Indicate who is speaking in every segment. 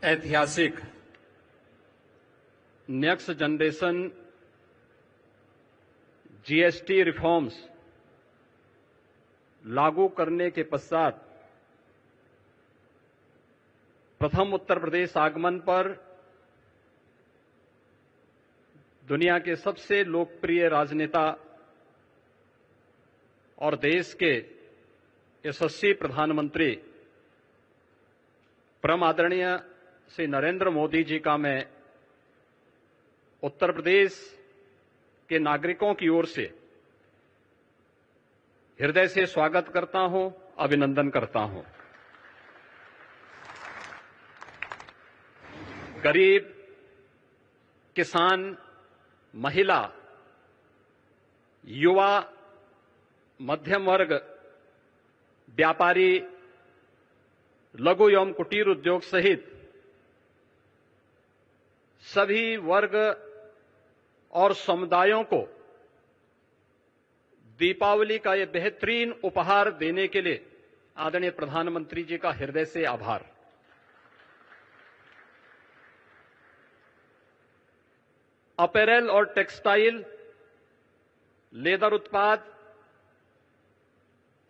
Speaker 1: ऐतिहासिक next generation GST reforms लागू करने के पश्चात प्रथम उत्तर प्रदेश आगमन पर दुनिया के सबसे लोकप्रिय राजनेता और देश के यशस्वी प्रधानमंत्री परम आदरणीय श्री नरेंद्र मोदी जी का मैं उत्तर प्रदेश के नागरिकों की ओर से हृदय से स्वागत करता हूं, अभिनंदन करता हूं। गरीब, किसान, महिला, युवा, मध्यम वर्ग, व्यापारी, लघु एवं कुटीर उद्योग सहित सभी वर्ग और समुदायों को दीपावली का ये बेहतरीन उपहार देने के लिए आदरणीय प्रधानमंत्री जी का हृदय से आभार। अपैरल और टेक्सटाइल, लेदर उत्पाद,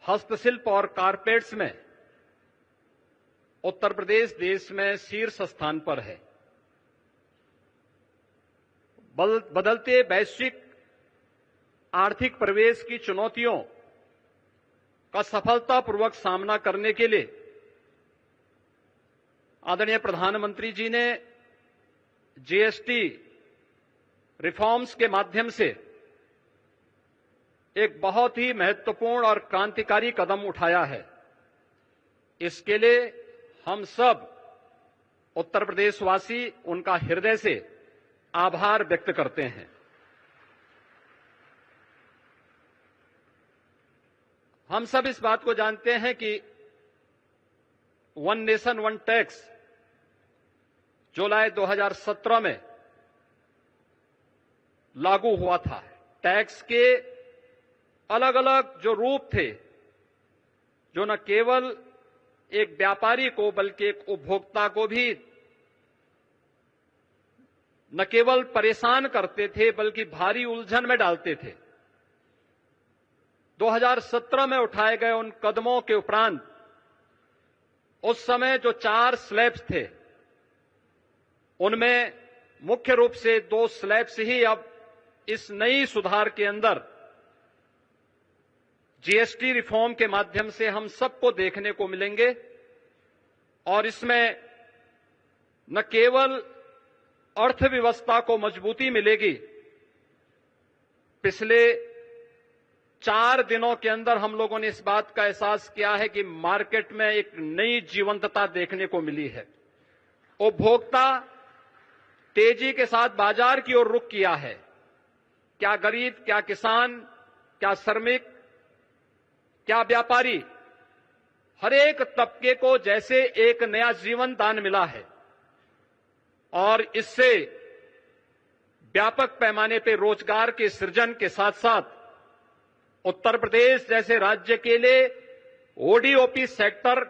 Speaker 1: हस्तशिल्प और कारपेट्स में उत्तर प्रदेश देश में शीर्ष स्थान पर है। बदलते वैश्विक आर्थिक परिवेश की चुनौतियों का सफलतापूर्वक सामना करने के लिए आदरणीय प्रधानमंत्री जी ने जीएसटी रिफॉर्म्स के माध्यम से एक बहुत ही महत्वपूर्ण और क्रांतिकारी कदम उठाया है। इसके लिए हम सब उत्तर प्रदेशवासी उनका हृदय से आभार व्यक्त करते हैं। हम सब इस बात को जानते हैं कि वन नेशन वन टैक्स जुलाई 2017 में लागू हुआ था। टैक्स के अलग अलग जो रूप थे, जो न केवल एक व्यापारी को बल्कि एक उपभोक्ता को भी न केवल परेशान करते थे बल्कि भारी उलझन में डालते थे। 2017 में उठाए गए उन कदमों के उपरांत उस समय जो 4 स्लैब्स थे, उनमें मुख्य रूप से 2 स्लैब्स ही अब इस नई सुधार के अंदर जीएसटी रिफॉर्म के माध्यम से हम सबको देखने को मिलेंगे। और इसमें न केवल अर्थव्यवस्था को मजबूती मिलेगी, पिछले 4 दिनों के अंदर हम लोगों ने इस बात का एहसास किया है कि मार्केट में एक नई जीवंतता देखने को मिली है। उपभोक्ता तेजी के साथ बाजार की ओर रुख किया है। क्या गरीब, क्या किसान, क्या श्रमिक, क्या व्यापारी, हर एक तबके को जैसे एक नया जीवन दान मिला है और इससे व्यापक पैमाने पर रोजगार के सृजन के साथ साथ उत्तर प्रदेश जैसे राज्य के लिए ओडीओपी सेक्टर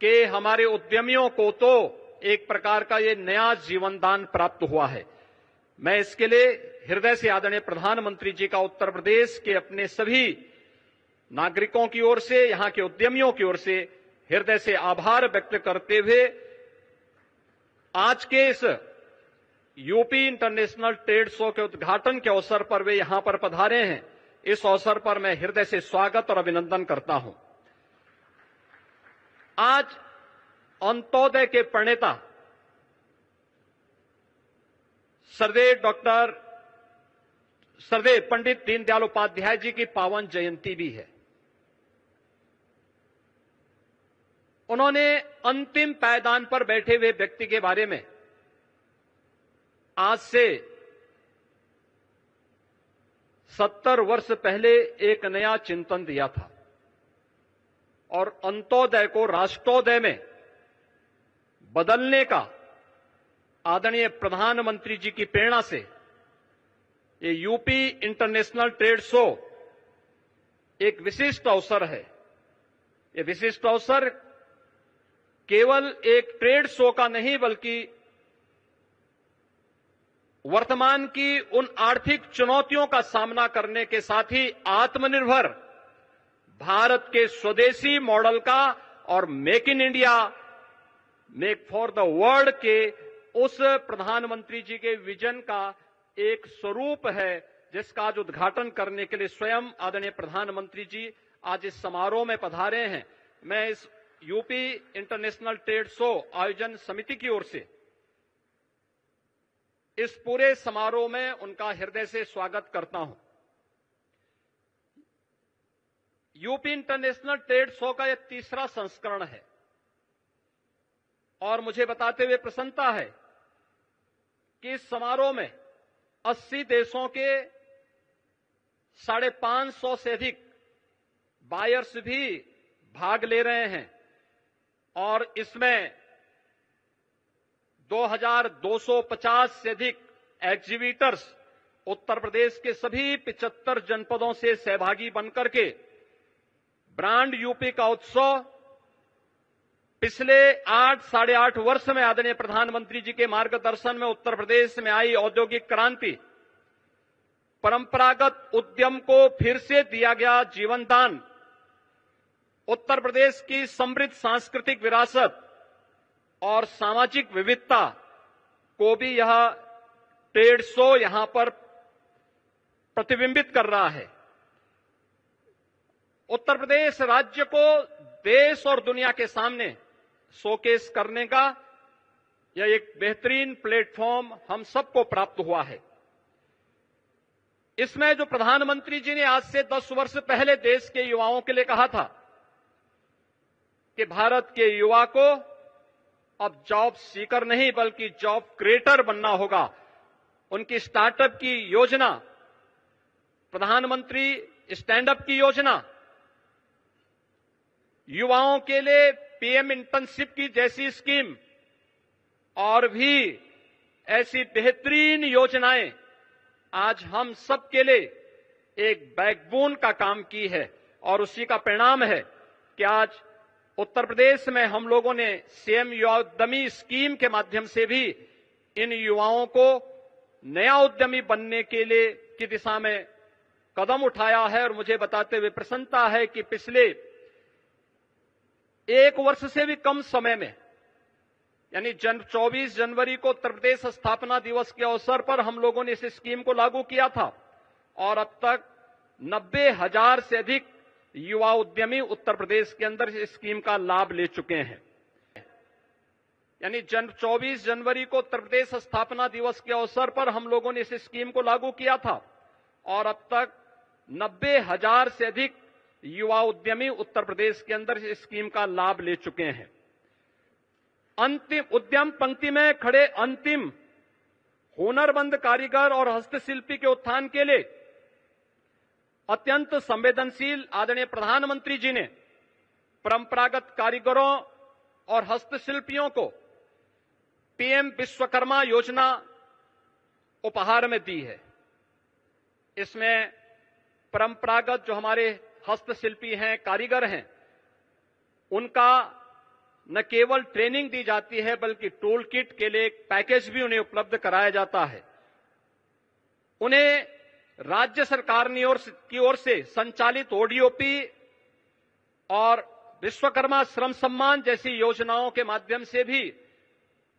Speaker 1: के हमारे उद्यमियों को तो एक प्रकार का ये नया जीवन दान प्राप्त हुआ है। मैं इसके लिए हृदय से आदरणीय प्रधानमंत्री जी का उत्तर प्रदेश के अपने सभी नागरिकों की ओर से, यहां के उद्यमियों की ओर से हृदय से आभार व्यक्त करते हुए आज के इस यूपी इंटरनेशनल ट्रेड शो के उद्घाटन के अवसर पर वे यहां पर पधारे हैं। इस अवसर पर मैं हृदय से स्वागत और अभिनंदन करता हूं। आज अंत्योदय के प्रणेता सर्वदेव पंडित दीनदयाल उपाध्याय जी की पावन जयंती भी है। उन्होंने अंतिम पायदान पर बैठे हुए व्यक्ति के बारे में आज से 70 वर्ष पहले एक नया चिंतन दिया था और अंत्योदय को राष्ट्रोदय में बदलने का आदरणीय प्रधानमंत्री जी की प्रेरणा से ये यूपी इंटरनेशनल ट्रेड शो एक विशिष्ट अवसर है। ये विशिष्ट अवसर केवल एक ट्रेड शो का नहीं बल्कि वर्तमान की उन आर्थिक चुनौतियों का सामना करने के साथ ही आत्मनिर्भर भारत के स्वदेशी मॉडल का और make in India, make for the world के उस प्रधानमंत्री जी के विजन का एक स्वरूप है, जिसका आज उद्घाटन करने के लिए स्वयं आदरणीय प्रधानमंत्री जी आज इस समारोह में पधारे हैं। मैं इस यूपी इंटरनेशनल ट्रेड शो आयोजन समिति की ओर से इस पूरे समारोह में उनका हृदय से स्वागत करता हूं। यूपी इंटरनेशनल ट्रेड शो का यह तीसरा संस्करण है और मुझे बताते हुए प्रसन्नता है कि इस समारोह में 80 देशों के 550 से अधिक बायर्स भी भाग ले रहे हैं और इसमें 2250 से अधिक एग्जीबिटर्स उत्तर प्रदेश के सभी 75 जनपदों से सहभागी बनकर के ब्रांड यूपी का उत्सव पिछले 8-8.5 वर्ष में आदरणीय प्रधानमंत्री जी के मार्गदर्शन में उत्तर प्रदेश में आई औद्योगिक क्रांति, परंपरागत उद्यम को फिर से दिया गया जीवन दान, उत्तर प्रदेश की समृद्ध सांस्कृतिक विरासत और सामाजिक विविधता को भी यह ट्रेड शो यहां पर प्रतिबिंबित कर रहा है। उत्तर प्रदेश राज्य को देश और दुनिया के सामने शोकेस करने का यह एक बेहतरीन प्लेटफॉर्म हम सबको प्राप्त हुआ है। इसमें जो प्रधानमंत्री जी ने आज से 10 वर्ष पहले देश के युवाओं के लिए कहा था कि भारत के युवा को अब जॉब सीकर नहीं बल्कि जॉब क्रिएटर बनना होगा, उनकी स्टार्टअप की योजना, प्रधानमंत्री स्टैंडअप की योजना, युवाओं के लिए पीएम इंटर्नशिप की जैसी स्कीम और भी ऐसी बेहतरीन योजनाएं आज हम सब के लिए एक बैकबोन का काम की है और उसी का परिणाम है कि आज उत्तर प्रदेश में हम लोगों ने सीएम युवा उद्यमी स्कीम के माध्यम से भी इन युवाओं को नया उद्यमी बनने के लिए की दिशा में कदम उठाया है। और मुझे बताते हुए प्रसन्नता है कि पिछले 1 वर्ष से भी कम समय में यानी 24 जनवरी को उत्तर प्रदेश स्थापना दिवस के अवसर पर हम लोगों ने इस स्कीम को लागू किया था और अब तक 90,000 से अधिक युवा उद्यमी उत्तर प्रदेश के अंदर इस स्कीम का लाभ ले चुके हैं। यानी 24 जनवरी को उत्तर प्रदेश स्थापना दिवस के अवसर पर हम लोगों ने इस स्कीम को लागू किया था और अब तक 90,000 से अधिक युवा उद्यमी उत्तर प्रदेश के अंदर इस स्कीम का लाभ ले चुके हैं। अंतिम उद्यम पंक्ति में खड़े अंतिम हुनरमंद कारीगर और हस्तशिल्पी के उत्थान के लिए अत्यंत संवेदनशील आदरणीय प्रधानमंत्री जी ने परंपरागत कारीगरों और हस्तशिल्पियों को पीएम विश्वकर्मा योजना उपहार में दी है। इसमें परंपरागत जो हमारे हस्तशिल्पी हैं, कारीगर हैं, उनका न केवल ट्रेनिंग दी जाती है बल्कि टूल किट के लिए एक पैकेज भी उन्हें उपलब्ध कराया जाता है। उन्हें राज्य सरकार की ओर से संचालित ओडीओपी और विश्वकर्मा श्रम सम्मान जैसी योजनाओं के माध्यम से भी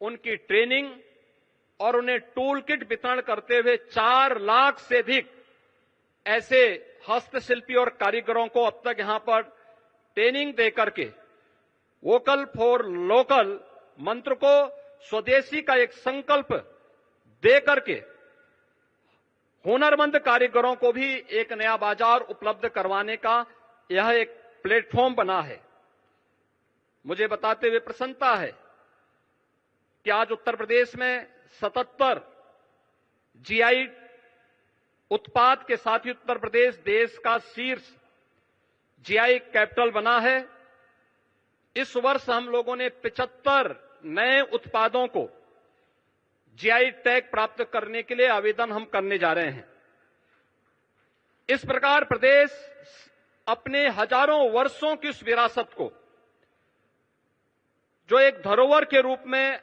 Speaker 1: उनकी ट्रेनिंग और उन्हें टूल किट वितरण करते हुए 4 लाख से अधिक ऐसे हस्तशिल्पी और कारीगरों को अब तक यहां पर ट्रेनिंग देकर के वोकल फॉर लोकल मंत्र को स्वदेशी का एक संकल्प देकर के हुनरमंद कारीगरों को भी एक नया बाजार उपलब्ध करवाने का यह एक प्लेटफॉर्म बना है। मुझे बताते हुए प्रसन्नता है कि आज उत्तर प्रदेश में 77 जीआई उत्पाद के साथ ही उत्तर प्रदेश देश का शीर्ष जीआई कैपिटल बना है। इस वर्ष हम लोगों ने 75 नए उत्पादों को जीआई टैग प्राप्त करने के लिए आवेदन हम करने जा रहे हैं। इस प्रकार प्रदेश अपने हजारों वर्षों की उस विरासत को जो एक धरोहर के रूप में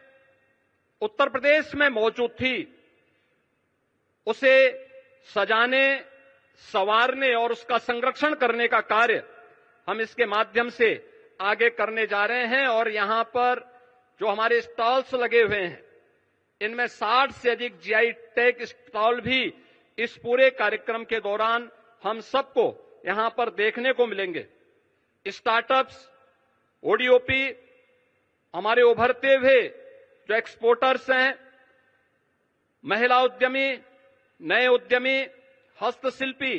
Speaker 1: उत्तर प्रदेश में मौजूद थी, उसे सजाने, संवारने और उसका संरक्षण करने का कार्य हम इसके माध्यम से आगे करने जा रहे हैं। और यहां पर जो हमारे स्टॉल्स लगे हुए हैं, इनमें 60 से अधिक जीआई टैग स्टॉल भी इस पूरे कार्यक्रम के दौरान हम सबको यहां पर देखने को मिलेंगे। स्टार्टअप्स, ओडीओपी, हमारे उभरते हुए जो एक्सपोर्टर्स हैं, महिला उद्यमी, नए उद्यमी, हस्तशिल्पी,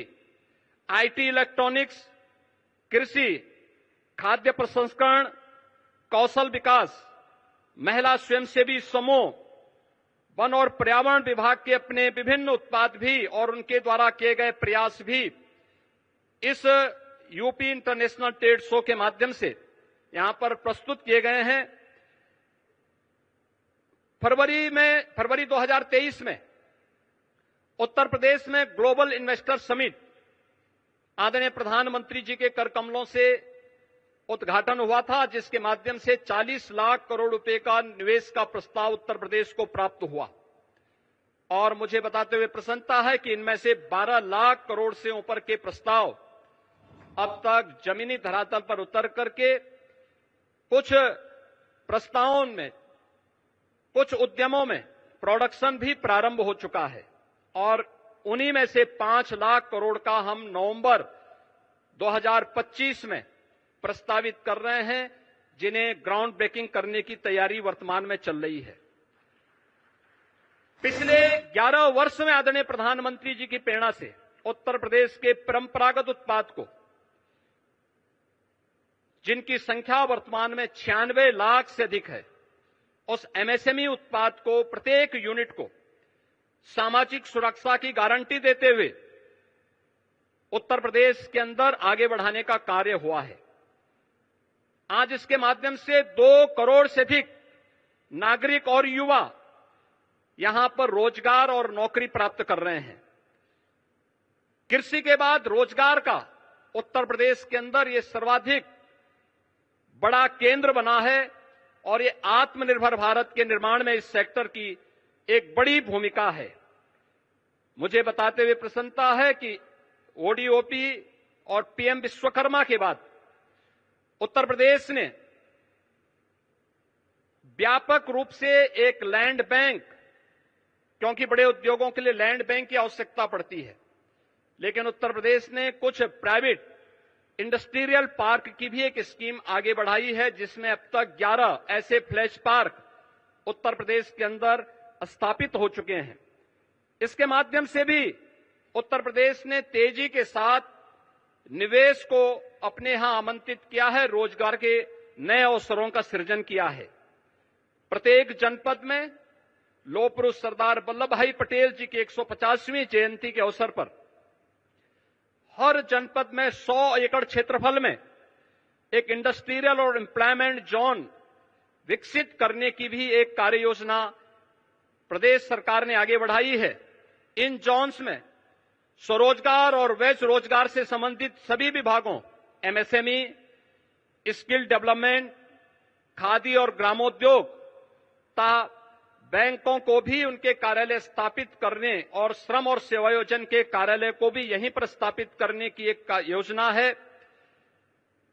Speaker 1: आईटी, इलेक्ट्रॉनिक्स, कृषि, खाद्य प्रसंस्करण, कौशल विकास, महिला स्वयंसेवी समूह, वन और पर्यावरण विभाग के अपने विभिन्न उत्पाद भी और उनके द्वारा किए गए प्रयास भी इस यूपी इंटरनेशनल ट्रेड शो के माध्यम से यहां पर प्रस्तुत किए गए हैं। फरवरी 2023 में उत्तर प्रदेश में ग्लोबल इन्वेस्टर समिट आदरणीय प्रधानमंत्री जी के कर कमलों से उद्घाटन हुआ था, जिसके माध्यम से 40 लाख करोड़ रुपए का निवेश का प्रस्ताव उत्तर प्रदेश को प्राप्त हुआ। और मुझे बताते हुए प्रसन्नता है कि इनमें से 12 लाख करोड़ से ऊपर के प्रस्ताव अब तक जमीनी धरातल पर उतर करके कुछ प्रस्तावों में, कुछ उद्यमों में प्रोडक्शन भी प्रारंभ हो चुका है। और उन्हीं में से 5 लाख करोड़ का हम नवंबर 2025 में प्रस्तावित कर रहे हैं, जिन्हें ग्राउंड ब्रेकिंग करने की तैयारी वर्तमान में चल रही है। पिछले 11 वर्ष में आदरणीय प्रधानमंत्री जी की प्रेरणा से उत्तर प्रदेश के परंपरागत उत्पाद को, जिनकी संख्या वर्तमान में 96 लाख से अधिक है, उस एमएसएमई उत्पाद को, प्रत्येक यूनिट को सामाजिक सुरक्षा की गारंटी देते हुए उत्तर प्रदेश के अंदर आगे बढ़ाने का कार्य हुआ है। आज इसके माध्यम से 2 करोड़ से अधिक नागरिक और युवा यहां पर रोजगार और नौकरी प्राप्त कर रहे हैं। कृषि के बाद रोजगार का उत्तर प्रदेश के अंदर ये सर्वाधिक बड़ा केंद्र बना है और ये आत्मनिर्भर भारत के निर्माण में इस सेक्टर की एक बड़ी भूमिका है। मुझे बताते हुए प्रसन्नता है कि ओडीओपी और पीएम विश्वकर्मा के बाद उत्तर प्रदेश ने व्यापक रूप से एक लैंड बैंक, क्योंकि बड़े उद्योगों के लिए लैंड बैंक की आवश्यकता पड़ती है, लेकिन उत्तर प्रदेश ने कुछ प्राइवेट इंडस्ट्रियल पार्क की भी एक स्कीम आगे बढ़ाई है, जिसमें अब तक 11 ऐसे फ्लैश पार्क उत्तर प्रदेश के अंदर स्थापित हो चुके हैं। इसके माध्यम से भी उत्तर प्रदेश ने तेजी के साथ निवेश को अपने यहां आमंत्रित किया है, रोजगार के नए अवसरों का सृजन किया है। प्रत्येक जनपद में लौह पुरुष सरदार वल्लभ भाई पटेल जी की 150वीं जयंती के अवसर पर हर जनपद में 100 एकड़ क्षेत्रफल में एक इंडस्ट्रियल और एम्प्लॉयमेंट जोन विकसित करने की भी एक कार्य योजना प्रदेश सरकार ने आगे बढ़ाई है। इन जोन्स में स्वरोजगार और वैश्य रोजगार से संबंधित सभी विभागों, एमएसएमई, स्किल डेवलपमेंट, खादी और ग्रामोद्योग तथा बैंकों को भी उनके कार्यालय स्थापित करने और श्रम और सेवायोजन के कार्यालय को भी यहीं पर स्थापित करने की एक योजना है।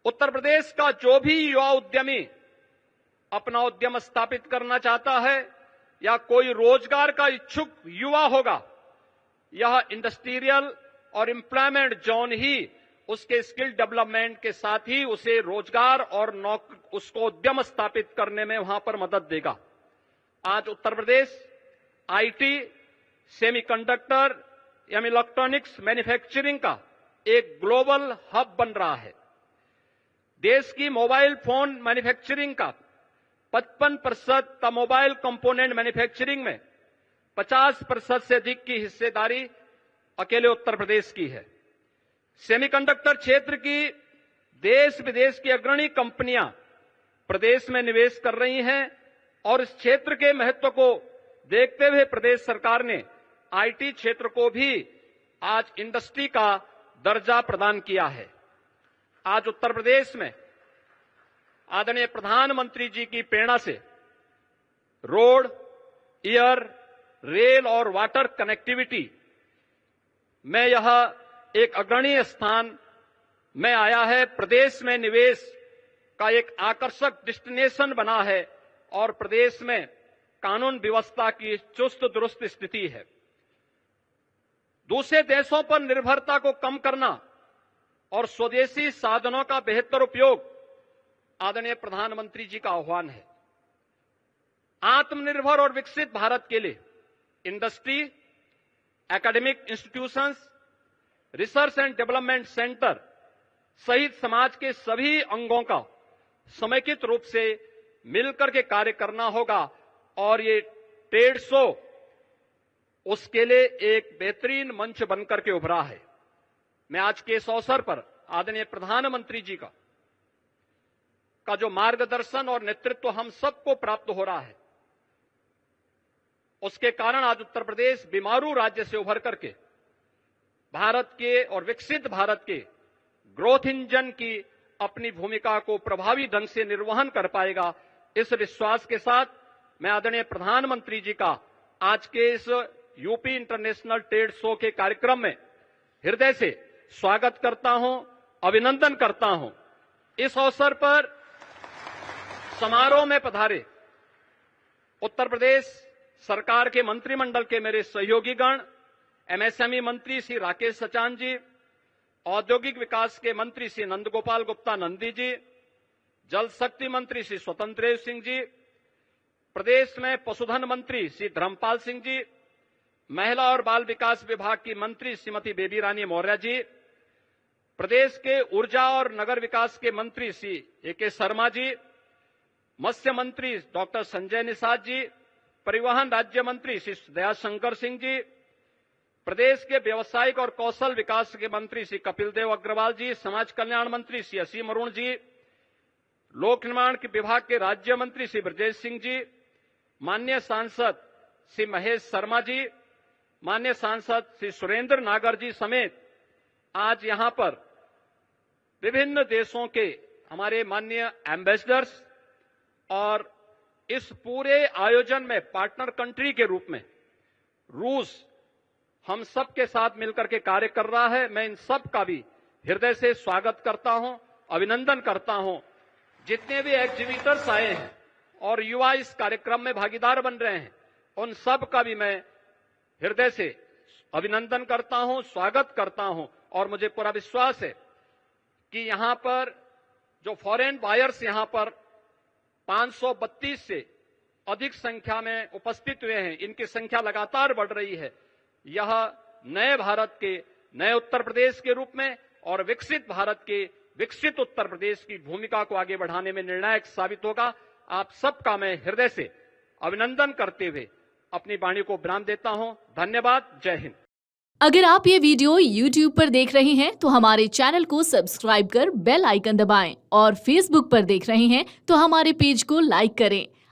Speaker 1: उत्तर प्रदेश का जो भी युवा उद्यमी अपना उद्यम स्थापित करना चाहता है या कोई रोजगार का इच्छुक युवा होगा, यह इंडस्ट्रियल और एम्प्लॉयमेंट जोन ही उसके स्किल डेवलपमेंट के साथ ही उसे रोजगार और उसको उद्यम स्थापित करने में वहां पर मदद देगा। आज उत्तर प्रदेश आईटी, सेमीकंडक्टर या इलेक्ट्रॉनिक्स मैन्युफैक्चरिंग का एक ग्लोबल हब बन रहा है। देश की मोबाइल फोन मैन्युफैक्चरिंग का 55% मोबाइल कंपोनेंट मैन्युफैक्चरिंग में 50% से अधिक की हिस्सेदारी अकेले उत्तर प्रदेश की है। सेमीकंडक्टर क्षेत्र की देश विदेश की अग्रणी कंपनियां प्रदेश में निवेश कर रही हैं और इस क्षेत्र के महत्व को देखते हुए प्रदेश सरकार ने आईटी क्षेत्र को भी आज इंडस्ट्री का दर्जा प्रदान किया है। आज उत्तर प्रदेश में आदरणीय प्रधानमंत्री जी की प्रेरणा से रोड, एयर, रेल और वाटर कनेक्टिविटी में यह एक अग्रणीय स्थान में आया है। प्रदेश में निवेश का एक आकर्षक डेस्टिनेशन बना है और प्रदेश में कानून व्यवस्था की चुस्त दुरुस्त स्थिति है। दूसरे देशों पर निर्भरता को कम करना और स्वदेशी साधनों का बेहतर उपयोग आदरणीय प्रधानमंत्री जी का आह्वान है। आत्मनिर्भर और विकसित भारत के लिए industry, academic institutions, research and development centre सहित समाज के सभी अंगों का समेकित रूप से मिलकर के कार्य करना होगा और ये ट्रेड शो उसके लिए एक बेहतरीन मंच बनकर के उभरा है। मैं आज के इस अवसर पर आदरणीय प्रधानमंत्री जी का जो मार्गदर्शन और नेतृत्व हम सबको प्राप्त हो रहा है, उसके कारण आज उत्तर प्रदेश बीमारू राज्य से उभर करके भारत के और विकसित भारत के ग्रोथ इंजन की अपनी भूमिका को प्रभावी ढंग से निर्वहन कर पाएगा। इस विश्वास के साथ मैं आदरणीय प्रधानमंत्री जी का आज के इस यूपी इंटरनेशनल ट्रेड शो के कार्यक्रम में हृदय से स्वागत करता हूं, अभिनंदन करता हूं। इस अवसर पर समारोह में पधारे उत्तर प्रदेश सरकार के मंत्रिमंडल के मेरे सहयोगीगण, एमएसएमई मंत्री श्री राकेश सचान जी, औद्योगिक विकास के मंत्री श्री नंदगोपाल गुप्ता नंदी जी, जल शक्ति मंत्री श्री स्वतंत्र देव सिंह जी, प्रदेश में पशुधन मंत्री श्री धर्मपाल सिंह जी, महिला और बाल विकास विभाग की मंत्री श्रीमती बेबी रानी मौर्य जी, प्रदेश के ऊर्जा और नगर विकास के मंत्री श्री ए.के. शर्मा जी, मत्स्य मंत्री डॉक्टर संजय निषाद जी, परिवहन राज्य मंत्री श्री दयाशंकर सिंह जी, प्रदेश के व्यवसायिक और कौशल विकास के मंत्री श्री कपिल देव अग्रवाल जी, समाज कल्याण मंत्री श्री असीम अरुण जी, लोक निर्माण के विभाग के राज्य मंत्री श्री ब्रजेश सिंह जी, माननीय सांसद श्री महेश शर्मा जी, माननीय सांसद श्री सुरेंद्र नागर जी समेत आज यहां पर विभिन्न देशों के हमारे माननीय एम्बेसडर्स और इस पूरे आयोजन में पार्टनर कंट्री के रूप में रूस हम सब के साथ मिलकर के कार्य कर रहा है। मैं इन सब का भी हृदय से स्वागत करता हूं, अभिनंदन करता हूं। जितने भी एग्जीबिटर्स आए हैं और युवा इस कार्यक्रम में भागीदार बन रहे हैं, उन सब का भी मैं हृदय से अभिनंदन करता हूं, स्वागत करता हूं और मुझे पूरा विश्वास है कि यहां पर जो फॉरेन बायर्स यहां पर 532 से अधिक संख्या में उपस्थित हुए हैं, इनकी संख्या लगातार बढ़ रही है। यह नए भारत के, नए उत्तर प्रदेश के रूप में और विकसित भारत के विकसित उत्तर प्रदेश की भूमिका को आगे बढ़ाने में निर्णायक साबित होगा। आप सबका मैं हृदय से अभिनंदन करते हुए अपनी वाणी को विराम देता हूं। धन्यवाद। जय हिंद।
Speaker 2: अगर आप ये वीडियो YouTube पर देख रहे हैं तो हमारे चैनल को सब्सक्राइब कर बेल आइकन दबाएं और Facebook पर देख रहे हैं तो हमारे पेज को लाइक करें।